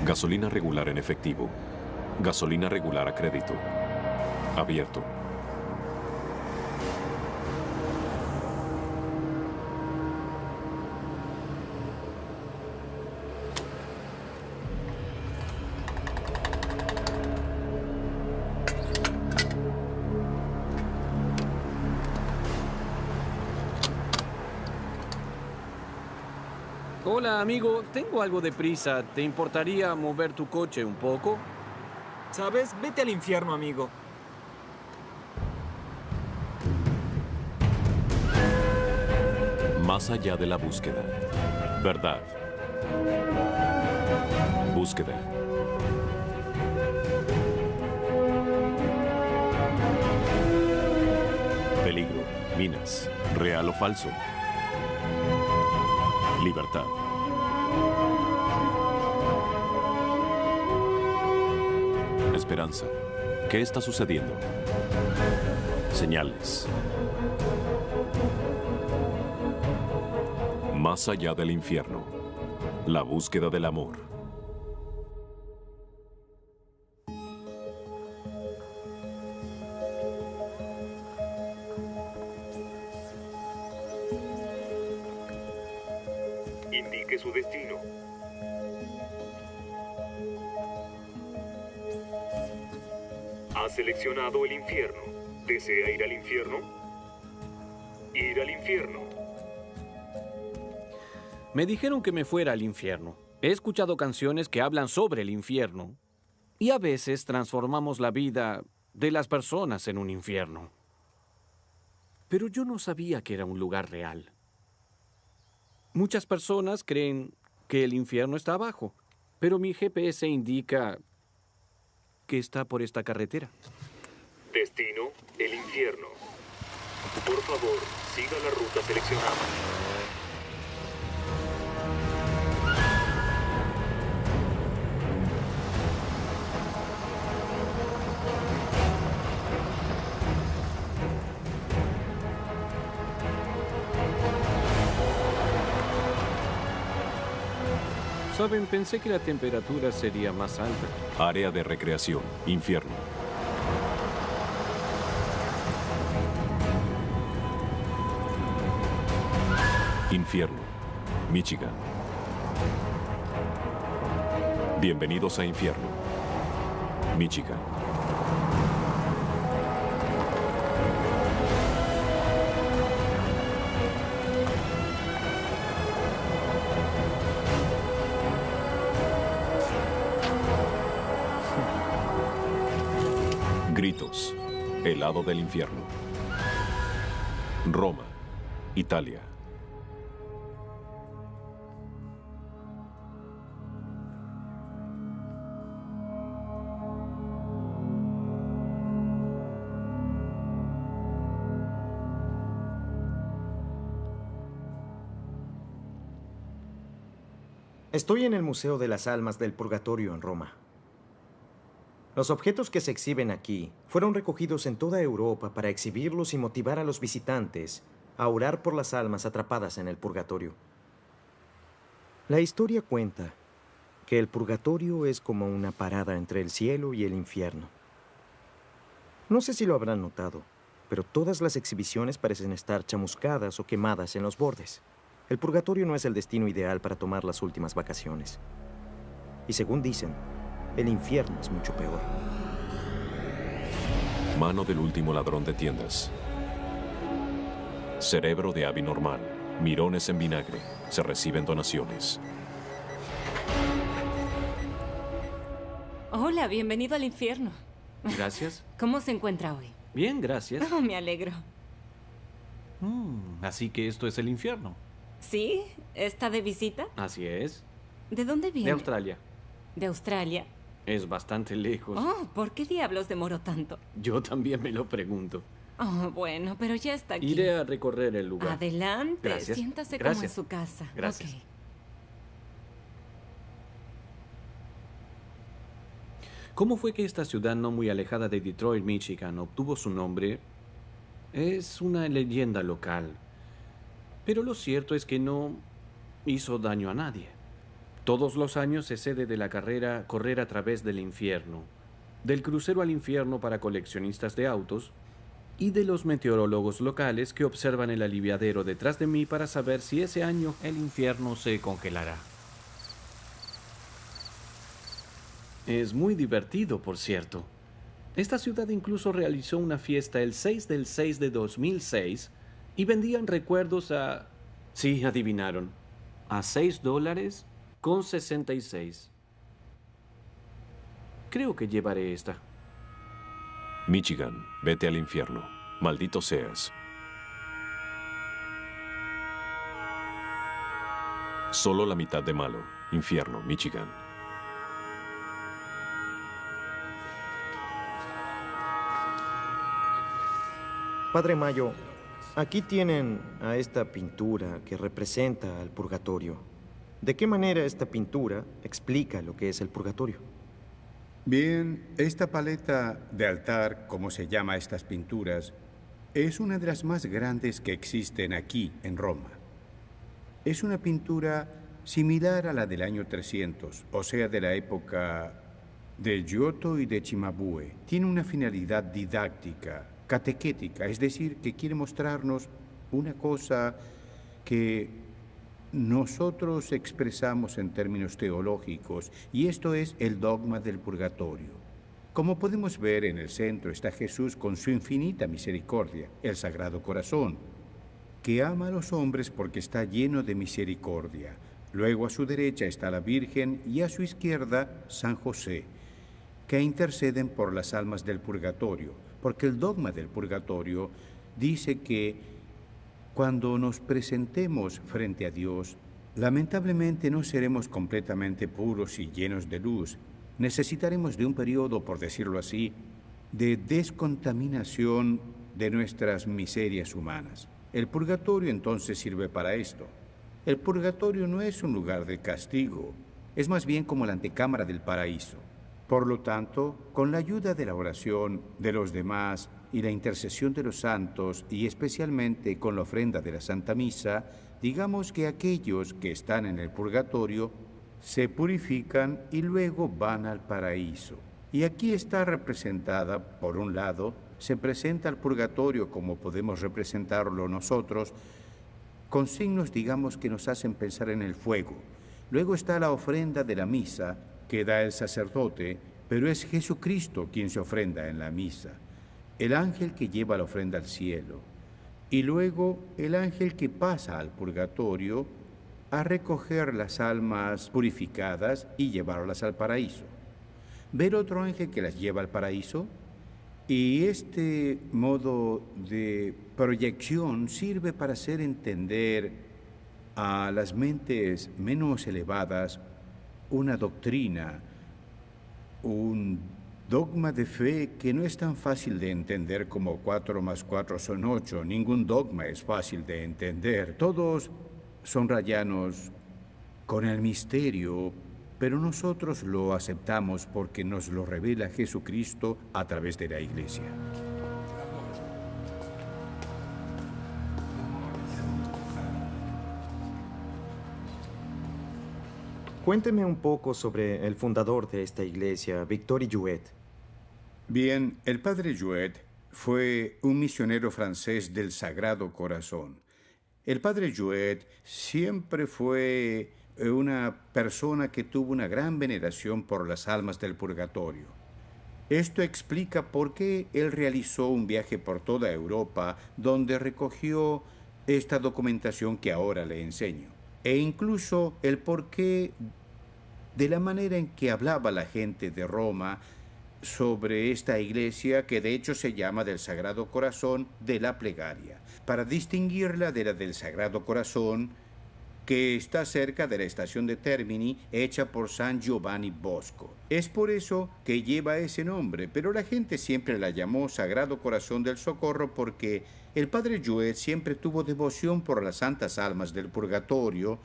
Gasolina regular en efectivo. Gasolina regular a crédito. Abierto. Hola, amigo. Tengo algo de prisa. ¿Te importaría mover tu coche un poco? ¿Sabes? Vete al infierno, amigo. Más allá de la búsqueda. Verdad. Búsqueda. Peligro. Minas. Real o falso. Libertad. Esperanza. ¿Qué está sucediendo? Señales. Más allá del infierno. La búsqueda del amor. Indique su destino. Ha seleccionado el infierno. ¿Desea ir al infierno? Ir al infierno. Me dijeron que me fuera al infierno. He escuchado canciones que hablan sobre el infierno. Y a veces transformamos la vida de las personas en un infierno. Pero yo no sabía que era un lugar real. Muchas personas creen que el infierno está abajo, pero mi GPS indica que está por esta carretera. Destino, el infierno. Por favor, siga la ruta seleccionada. Saben, pensé que la temperatura sería más alta. Área de recreación. Infierno. Infierno. Michigan. Bienvenidos a Infierno. Michigan. Gritos. Helado del infierno. Roma. Italia. Estoy en el Museo de las Almas del Purgatorio en Roma. Los objetos que se exhiben aquí fueron recogidos en toda Europa para exhibirlos y motivar a los visitantes a orar por las almas atrapadas en el purgatorio. La historia cuenta que el purgatorio es como una parada entre el cielo y el infierno. No sé si lo habrán notado, pero todas las exhibiciones parecen estar chamuscadas o quemadas en los bordes. El purgatorio no es el destino ideal para tomar las últimas vacaciones. Y según dicen, el infierno es mucho peor. Mano del último ladrón de tiendas. Cerebro de ave normal. Mirones en vinagre. Se reciben donaciones. Hola, bienvenido al infierno. Gracias. ¿Cómo se encuentra hoy? Bien, gracias. Oh, me alegro. Así que esto es el infierno. ¿Sí? ¿Está de visita? Así es. ¿De dónde viene? De Australia. ¿De Australia? Es bastante lejos. Oh, ¿por qué diablos demoró tanto? Yo también me lo pregunto. Oh, bueno, pero ya está aquí. Iré a recorrer el lugar. Adelante, Gracias. siéntase Gracias. como en su casa. Gracias. Ok. ¿Cómo fue que esta ciudad no muy alejada de Detroit, Michigan, obtuvo su nombre? Es una leyenda local. Pero lo cierto es que no hizo daño a nadie. Todos los años se sede de la carrera Correr a través del infierno, del crucero al infierno para coleccionistas de autos y de los meteorólogos locales que observan el aliviadero detrás de mí para saber si ese año el infierno se congelará. Es muy divertido, por cierto. Esta ciudad incluso realizó una fiesta el 6 del 6 de 2006 y vendían recuerdos a... Sí, adivinaron. A $6.66. Creo que llevaré esta. Michigan, vete al infierno. Maldito seas. Solo la mitad de malo. Infierno, Michigan. Padre Mayo, aquí tienen a esta pintura que representa al purgatorio. ¿De qué manera esta pintura explica lo que es el purgatorio? Bien, esta paleta de altar, como se llama a estas pinturas, es una de las más grandes que existen aquí en Roma. Es una pintura similar a la del año 300, o sea, de la época de Giotto y de Cimabue. Tiene una finalidad didáctica, catequética, es decir, que quiere mostrarnos una cosa que nosotros expresamos en términos teológicos, y esto es el dogma del purgatorio. Como podemos ver, en el centro está Jesús con su infinita misericordia, el Sagrado Corazón, que ama a los hombres porque está lleno de misericordia. Luego a su derecha está la Virgen y a su izquierda San José, que interceden por las almas del purgatorio, porque el dogma del purgatorio dice que cuando nos presentemos frente a Dios, lamentablemente no seremos completamente puros y llenos de luz. Necesitaremos de un periodo, por decirlo así, de descontaminación de nuestras miserias humanas. El purgatorio entonces sirve para esto. El purgatorio no es un lugar de castigo, es más bien como la antecámara del paraíso. Por lo tanto, con la ayuda de la oración de los demás y la intercesión de los santos, y especialmente con la ofrenda de la Santa Misa, digamos que aquellos que están en el purgatorio se purifican y luego van al paraíso. Y aquí está representada, por un lado, se presenta al purgatorio como podemos representarlo nosotros, con signos, digamos, que nos hacen pensar en el fuego. Luego está la ofrenda de la misa, que da el sacerdote, pero es Jesucristo quien se ofrenda en la misa, el ángel que lleva la ofrenda al cielo, y luego el ángel que pasa al purgatorio a recoger las almas purificadas y llevarlas al paraíso. Ver otro ángel que las lleva al paraíso, y este modo de proyección sirve para hacer entender a las mentes menos elevadas una doctrina, un dogma de fe que no es tan fácil de entender como 4 más 4 son 8. Ningún dogma es fácil de entender. Todos son rayanos con el misterio, pero nosotros lo aceptamos porque nos lo revela Jesucristo a través de la Iglesia. Cuénteme un poco sobre el fundador de esta iglesia, Victor Jouet. Bien, el padre Jouet fue un misionero francés del Sagrado Corazón. El padre Jouet siempre fue una persona que tuvo una gran veneración por las almas del purgatorio. Esto explica por qué él realizó un viaje por toda Europa donde recogió esta documentación que ahora le enseño. E incluso el porqué de la manera en que hablaba la gente de Roma sobre esta iglesia, que de hecho se llama del Sagrado Corazón de la Plegaria, para distinguirla de la del Sagrado Corazón, que está cerca de la estación de Termini, hecha por San Giovanni Bosco. Es por eso que lleva ese nombre, pero la gente siempre la llamó Sagrado Corazón del Socorro porque el padre Jouet siempre tuvo devoción por las santas almas del purgatorio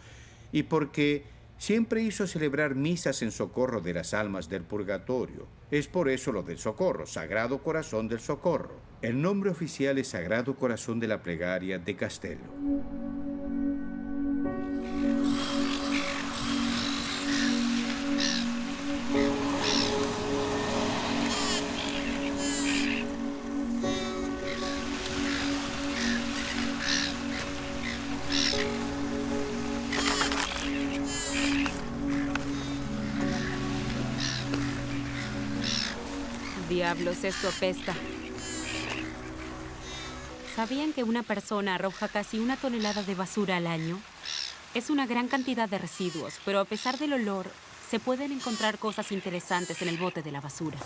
y porque siempre hizo celebrar misas en socorro de las almas del purgatorio. Es por eso lo del socorro, Sagrado Corazón del Socorro. El nombre oficial es Sagrado Corazón de la Plegaria de Castello. diablos, esto apesta. ¿Sabían que una persona arroja casi 1 tonelada de basura al año? Es una gran cantidad de residuos, pero a pesar del olor, se pueden encontrar cosas interesantes en el bote de la basura.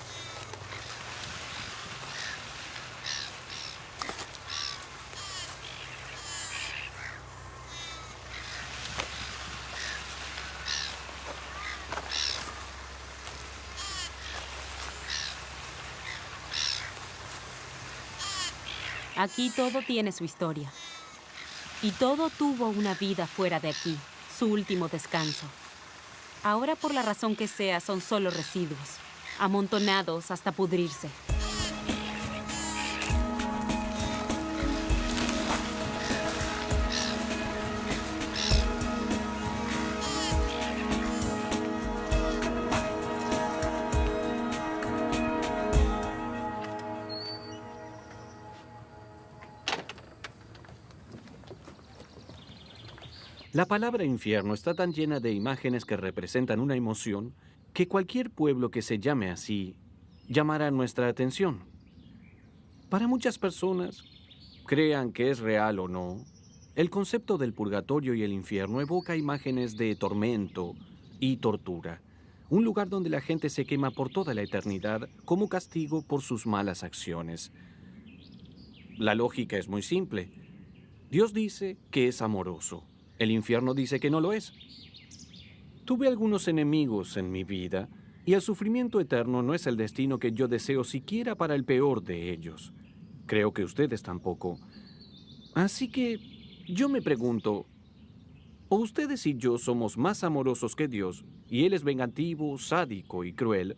Aquí todo tiene su historia. Y todo tuvo una vida fuera de aquí, su último descanso. Ahora, por la razón que sea, son solo residuos, amontonados hasta pudrirse. La palabra infierno está tan llena de imágenes que representan una emoción que cualquier pueblo que se llame así llamará nuestra atención. Para muchas personas, crean que es real o no, el concepto del purgatorio y el infierno evoca imágenes de tormento y tortura, un lugar donde la gente se quema por toda la eternidad como castigo por sus malas acciones. La lógica es muy simple. Dios dice que es amoroso. El infierno dice que no lo es. Tuve algunos enemigos en mi vida y el sufrimiento eterno no es el destino que yo deseo siquiera para el peor de ellos. Creo que ustedes tampoco. Así que yo me pregunto, ¿o ustedes y yo somos más amorosos que Dios y Él es vengativo, sádico y cruel?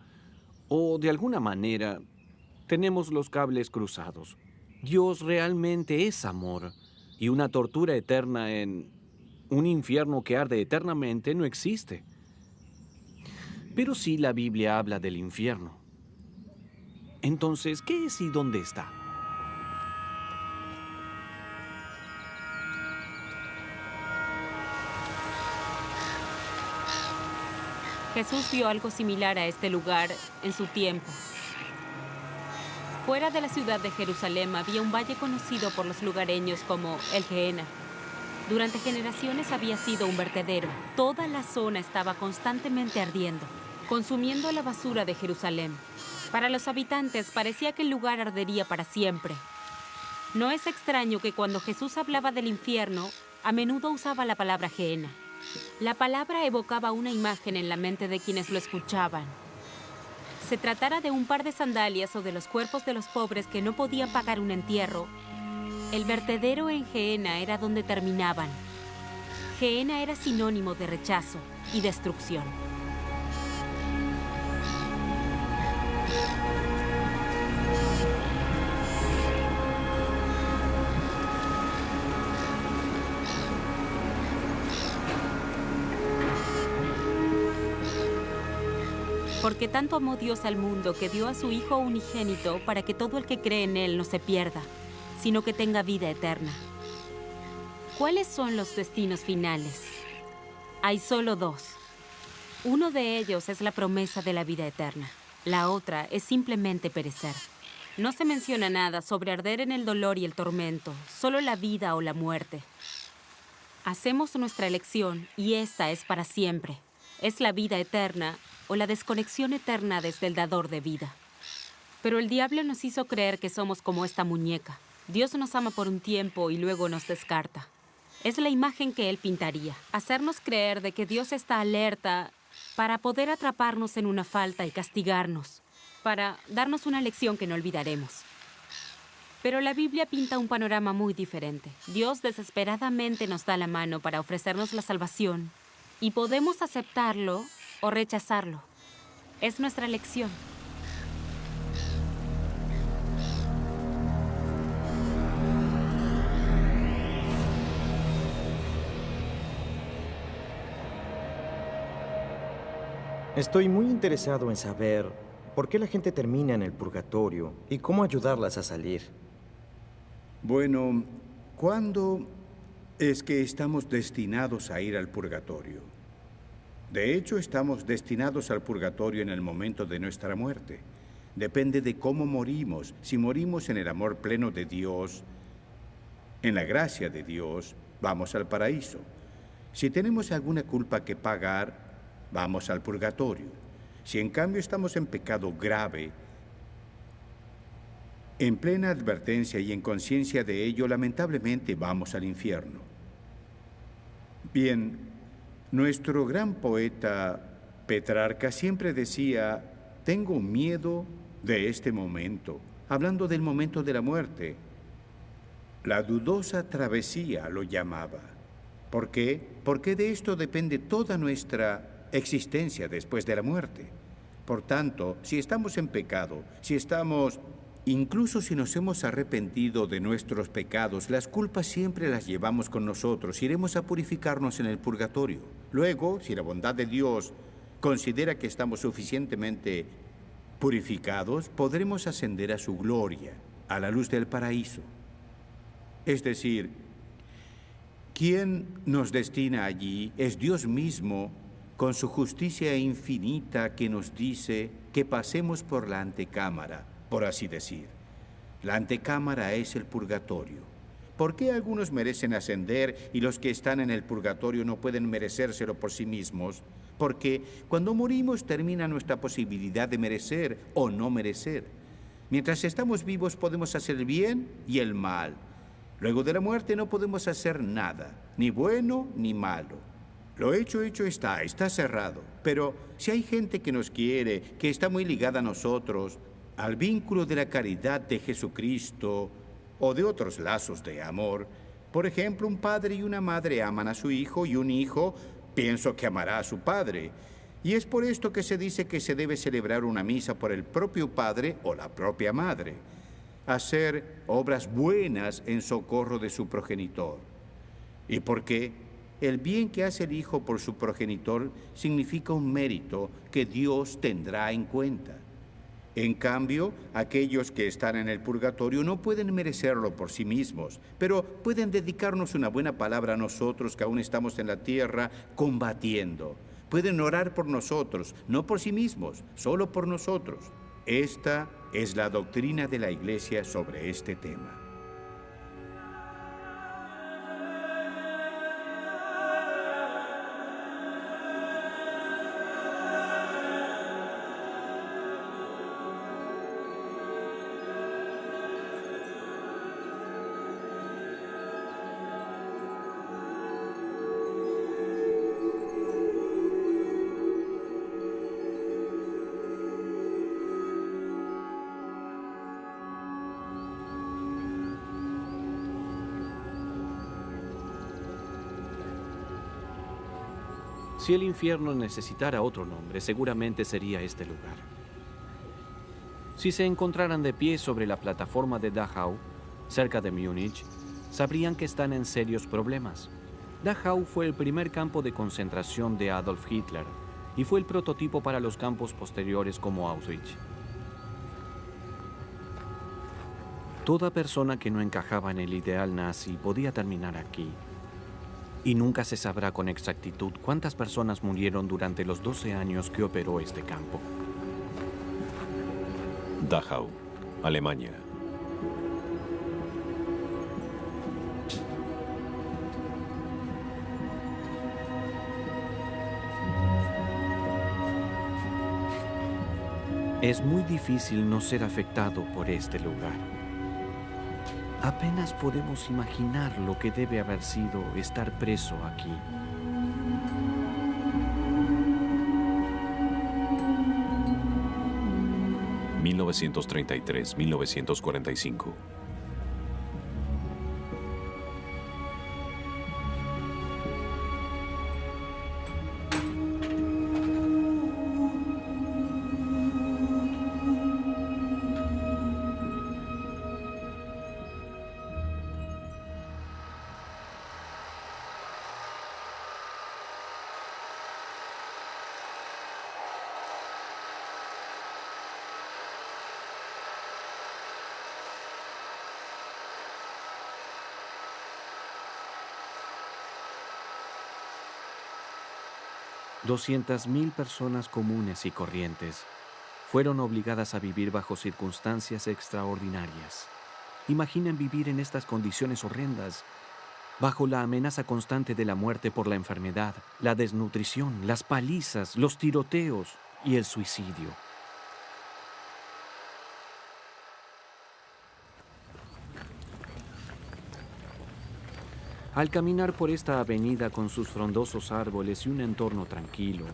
¿O de alguna manera tenemos los cables cruzados? Dios realmente es amor y una tortura eterna en un infierno que arde eternamente no existe. Pero sí la Biblia habla del infierno. Entonces, ¿qué es y dónde está? Jesús vio algo similar a este lugar en su tiempo. Fuera de la ciudad de Jerusalén había un valle conocido por los lugareños como el Gehenna. Durante generaciones había sido un vertedero. Toda la zona estaba constantemente ardiendo, consumiendo la basura de Jerusalén. Para los habitantes parecía que el lugar ardería para siempre. No es extraño que cuando Jesús hablaba del infierno, a menudo usaba la palabra Gehenna. La palabra evocaba una imagen en la mente de quienes lo escuchaban. Se tratara de un par de sandalias o de los cuerpos de los pobres que no podían pagar un entierro, el vertedero en Gehenna era donde terminaban. Gehenna era sinónimo de rechazo y destrucción. Porque tanto amó Dios al mundo que dio a su Hijo unigénito para que todo el que cree en Él no se pierda, sino que tenga vida eterna. ¿Cuáles son los destinos finales? Hay solo 2. Uno de ellos es la promesa de la vida eterna. La otra es simplemente perecer. No se menciona nada sobre arder en el dolor y el tormento, solo la vida o la muerte. Hacemos nuestra elección y esta es para siempre. Es la vida eterna o la desconexión eterna desde el dador de vida. Pero el diablo nos hizo creer que somos como esta muñeca. Dios nos ama por un tiempo y luego nos descarta. Es la imagen que él pintaría. Hacernos creer de que Dios está alerta para poder atraparnos en una falta y castigarnos, para darnos una lección que no olvidaremos. Pero la Biblia pinta un panorama muy diferente. Dios desesperadamente nos da la mano para ofrecernos la salvación y podemos aceptarlo o rechazarlo. Es nuestra elección. Estoy muy interesado en saber por qué la gente termina en el purgatorio y cómo ayudarlas a salir. Bueno, ¿cuándo es que estamos destinados a ir al purgatorio? De hecho, estamos destinados al purgatorio en el momento de nuestra muerte. Depende de cómo morimos. Si morimos en el amor pleno de Dios, en la gracia de Dios, vamos al paraíso. Si tenemos alguna culpa que pagar, vamos al purgatorio. Si en cambio estamos en pecado grave, en plena advertencia y en conciencia de ello, lamentablemente vamos al infierno. Bien, nuestro gran poeta Petrarca siempre decía: tengo miedo de este momento, hablando del momento de la muerte. La dudosa travesía lo llamaba. ¿Por qué? Porque de esto depende toda nuestra existencia después de la muerte. Por tanto, si estamos en pecado, incluso si nos hemos arrepentido de nuestros pecados, las culpas siempre las llevamos con nosotros. Iremos a purificarnos en el purgatorio. Luego, si la bondad de Dios considera que estamos suficientemente purificados, podremos ascender a su gloria, a la luz del paraíso. Es decir, quien nos destina allí es Dios mismo, con su justicia infinita, que nos dice que pasemos por la antecámara, por así decir. La antecámara es el purgatorio. ¿Por qué algunos merecen ascender y los que están en el purgatorio no pueden merecérselo por sí mismos? Porque cuando morimos termina nuestra posibilidad de merecer o no merecer. Mientras estamos vivos podemos hacer el bien y el mal. Luego de la muerte no podemos hacer nada, ni bueno ni malo. Lo hecho está cerrado. Pero si hay gente que nos quiere, que está muy ligada a nosotros, al vínculo de la caridad de Jesucristo o de otros lazos de amor, por ejemplo, un padre y una madre aman a su hijo y un hijo pienso que amará a su padre. Y es por esto que se dice que se debe celebrar una misa por el propio padre o la propia madre. Hacer obras buenas en socorro de su progenitor. ¿Y por qué? El bien que hace el hijo por su progenitor significa un mérito que Dios tendrá en cuenta. En cambio, aquellos que están en el purgatorio no pueden merecerlo por sí mismos, pero pueden dedicarnos una buena palabra a nosotros que aún estamos en la tierra combatiendo. Pueden orar por nosotros, no por sí mismos, solo por nosotros. Esta es la doctrina de la Iglesia sobre este tema. Si el infierno necesitara otro nombre, seguramente sería este lugar. Si se encontraran de pie sobre la plataforma de Dachau, cerca de Múnich, sabrían que están en serios problemas. Dachau fue el primer campo de concentración de Adolf Hitler y fue el prototipo para los campos posteriores como Auschwitz. Toda persona que no encajaba en el ideal nazi podía terminar aquí. Y nunca se sabrá con exactitud cuántas personas murieron durante los 12 años que operó este campo. Dachau, Alemania. Es muy difícil no ser afectado por este lugar. Apenas podemos imaginar lo que debe haber sido estar preso aquí. (1933-1945) $200,000 personas comunes y corrientes fueron obligadas a vivir bajo circunstancias extraordinarias. Imaginen vivir en estas condiciones horrendas, bajo la amenaza constante de la muerte por la enfermedad, la desnutrición, las palizas, los tiroteos y el suicidio. Al caminar por esta avenida con sus frondosos árboles y un entorno tranquilo,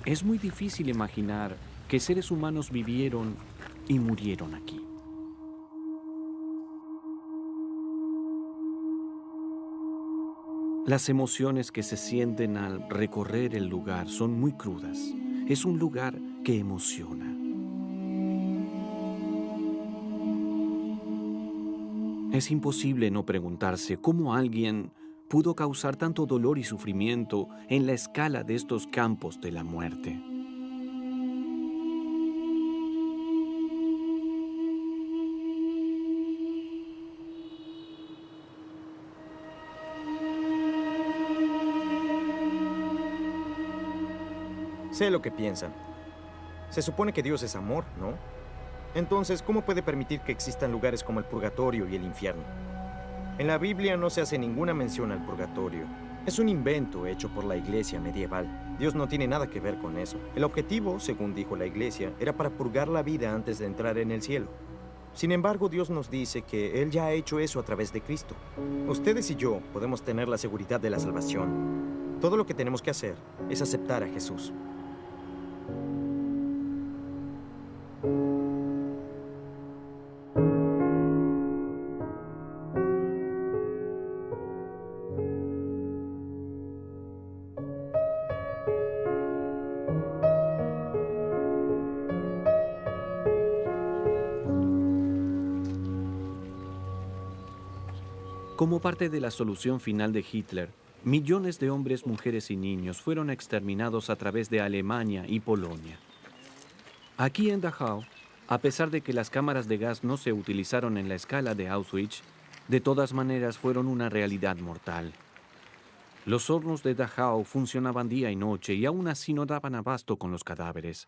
es muy difícil imaginar que seres humanos vivieron y murieron aquí. Las emociones que se sienten al recorrer el lugar son muy crudas. Es un lugar que emociona. Es imposible no preguntarse cómo alguien pudo causar tanto dolor y sufrimiento en la escala de estos campos de la muerte. Sé lo que piensan. Se supone que Dios es amor, ¿no? Entonces, ¿cómo puede permitir que existan lugares como el purgatorio y el infierno? En la Biblia no se hace ninguna mención al purgatorio. Es un invento hecho por la iglesia medieval. Dios no tiene nada que ver con eso. El objetivo, según dijo la iglesia, era para purgar la vida antes de entrar en el cielo. Sin embargo, Dios nos dice que Él ya ha hecho eso a través de Cristo. Ustedes y yo podemos tener la seguridad de la salvación. Todo lo que tenemos que hacer es aceptar a Jesús. Como parte de la solución final de Hitler, millones de hombres, mujeres y niños fueron exterminados a través de Alemania y Polonia. Aquí en Dachau, a pesar de que las cámaras de gas no se utilizaron en la escala de Auschwitz, de todas maneras fueron una realidad mortal. Los hornos de Dachau funcionaban día y noche y aún así no daban abasto con los cadáveres.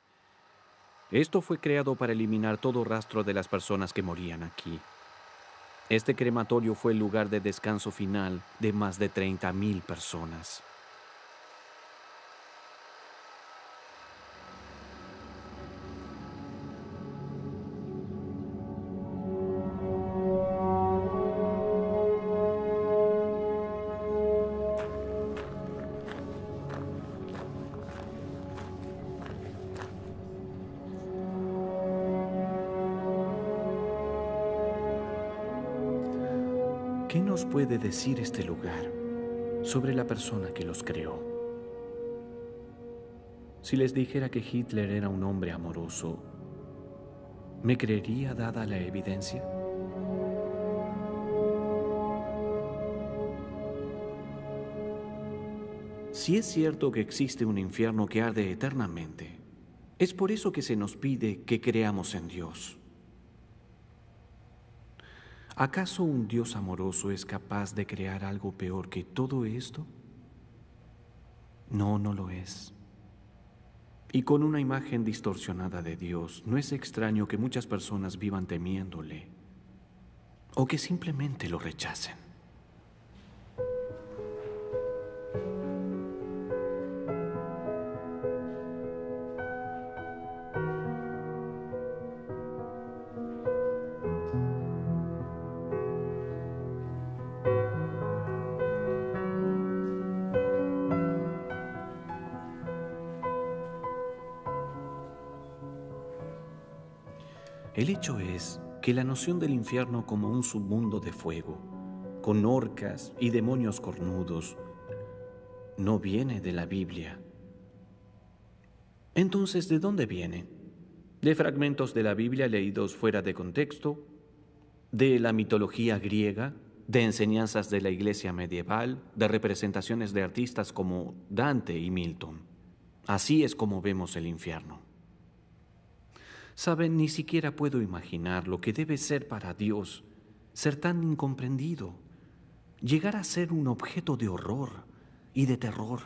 Esto fue creado para eliminar todo rastro de las personas que morían aquí. Este crematorio fue el lugar de descanso final de más de 30,000 personas. ¿Qué nos puede decir este lugar sobre la persona que los creó? Si les dijera que Hitler era un hombre amoroso, ¿me creería dada la evidencia? Si es cierto que existe un infierno que arde eternamente, es por eso que se nos pide que creamos en Dios. ¿Acaso un Dios amoroso es capaz de crear algo peor que todo esto? No, no lo es. Y con una imagen distorsionada de Dios, no es extraño que muchas personas vivan temiéndole o que simplemente lo rechacen. El hecho es que la noción del infierno como un submundo de fuego, con orcas y demonios cornudos, no viene de la Biblia. Entonces, ¿de dónde viene? ¿De fragmentos de la Biblia leídos fuera de contexto? ¿De la mitología griega? ¿De enseñanzas de la iglesia medieval? ¿De representaciones de artistas como Dante y Milton? Así es como vemos el infierno. Saben, ni siquiera puedo imaginar lo que debe ser para Dios ser tan incomprendido, llegar a ser un objeto de horror y de terror,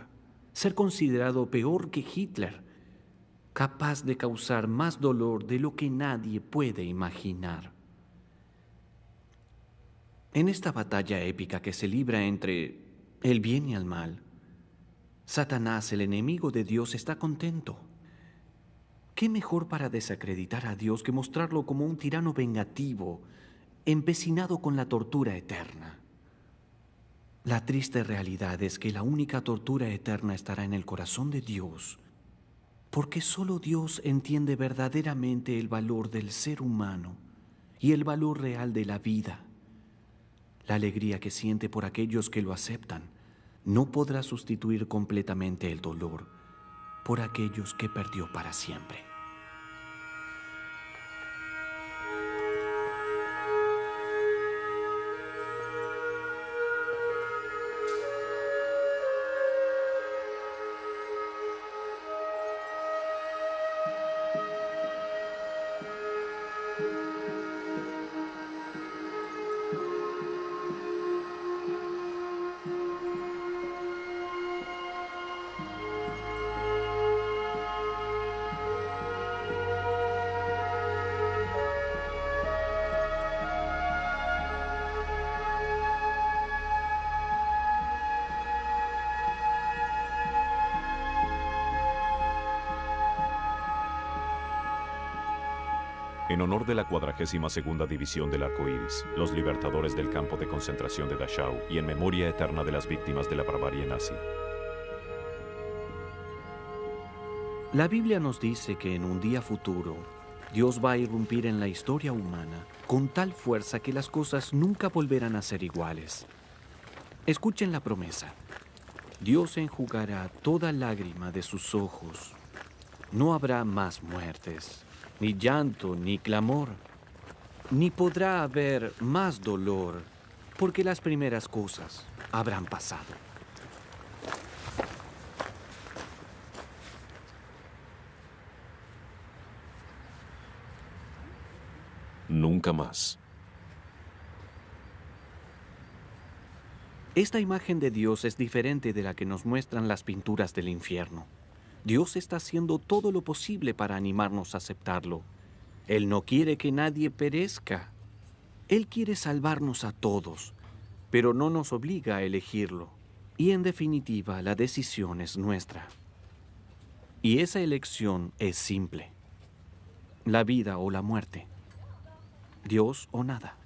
ser considerado peor que Hitler capaz de causar más dolor de lo que nadie puede imaginar. En esta batalla épica que se libra entre el bien y el mal, Satanás, el enemigo de Dios, está contento. ¿Qué mejor para desacreditar a Dios que mostrarlo como un tirano vengativo, empecinado con la tortura eterna? La triste realidad es que la única tortura eterna estará en el corazón de Dios, porque solo Dios entiende verdaderamente el valor del ser humano y el valor real de la vida. La alegría que siente por aquellos que lo aceptan no podrá sustituir completamente el dolor por aquellos que perdió para siempre. En honor de la 42ª División del Arco Iris, los libertadores del campo de concentración de Dachau y en memoria eterna de las víctimas de la barbarie nazi. La Biblia nos dice que en un día futuro, Dios va a irrumpir en la historia humana con tal fuerza que las cosas nunca volverán a ser iguales. Escuchen la promesa. Dios enjugará toda lágrima de sus ojos. No habrá más muertes, ni llanto, ni clamor, ni podrá haber más dolor, porque las primeras cosas habrán pasado. Nunca más. Esta imagen de Dios es diferente de la que nos muestran las pinturas del infierno. Dios está haciendo todo lo posible para animarnos a aceptarlo. Él no quiere que nadie perezca. Él quiere salvarnos a todos, pero no nos obliga a elegirlo. Y en definitiva, la decisión es nuestra. Y esa elección es simple: la vida o la muerte, Dios o nada.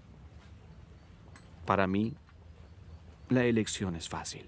Para mí, la elección es fácil.